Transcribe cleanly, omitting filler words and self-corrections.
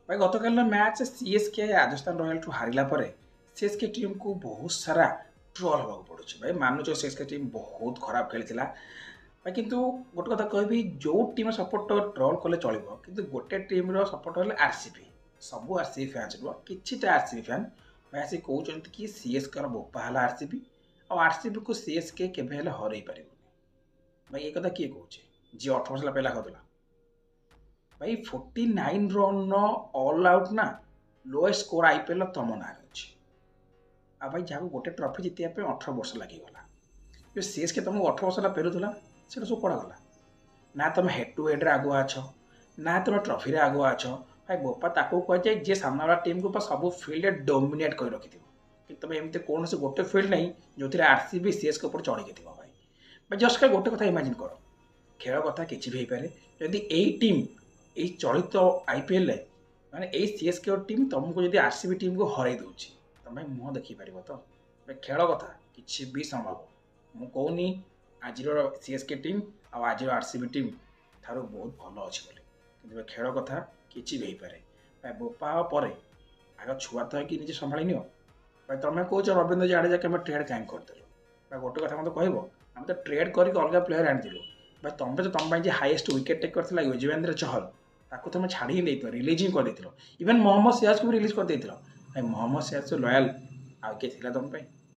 भाई गतकाल match CSK Rajasthan royal ठू हारिला परे सीएसके टीम को बहुत सारा ट्रोल हवा पड़ुछ भाई मानुच सीएसके टीम बहुत खराब खेली भाई किंतु गोटे कथा कहबी जो टीम सपोर्ट ट्रोल कले चलो कि गोटे टीम सपोर्ट है आरसीबी सब आरसीबी फैंस रुह कि आरसीबी फैन भाई आसी कहते कि सीएसके बोपा है आरसीबी आरसीबी को सीएसके केवे हर पार भाई ये कथा किए कहे जी 18 वर्ष पहला कहला भाई 49 रन ऑल आउट ना लोएस्ट स्कोर आईपीएल तुम ना अच्छी आ भाई जहाँ गोटे ट्रफी जितने 18 वर्ष लगिगला जो सीएसके तुमको 18 वर्ष पेरुला से सब कड़ा गला ना तुम हेड टू हेड आगुआ अच्छ ना तुम ट्रफी आगुआ अच्छ भाई बोपा ताको कहुए जी सामना वाला टीम को सब फिल्ड डोमिनेट कर रखि कि तुम एमती कौन से गोटे फिल्ड नहीं जो थे आरसीबी सीएसके ऊपर चढ़ी थी भाई जस्ट का गोटे कथा इमेजिन कर खेल कथा किसी भी हो जदि यही टीम यही चलित आईपीएल माने यही सीएसके टीम तुमको जब आरसीबी टीम को हर दूसरी तुम मुह देखिपर तो खेल कथा कि भी संभव मुझे कहूनी आज सीएसके टीम आज आरसीबी टीम थारू बहुत भल अच्छे कि खेल कथा किसी भी हो पाए बोपा पर आग छुआ तो कि निजे संभाली नियो भाई तुम कौच रविंद्र जाडेजा के ट्रेड कहीं करदेल भाई गोटे कथा मत कह आम तो ट्रेड करके अलग प्लेयर आनीलु भाई तुम तो तुम highest wicket taker Yuzvendra Chahal ताको तुम छाड़ी ही नहीं रिलीज ही कर इवन मोहम्मद सिराज को भी रिलीज कर भाई मोहम्मद सिराज लयाल आगे तुम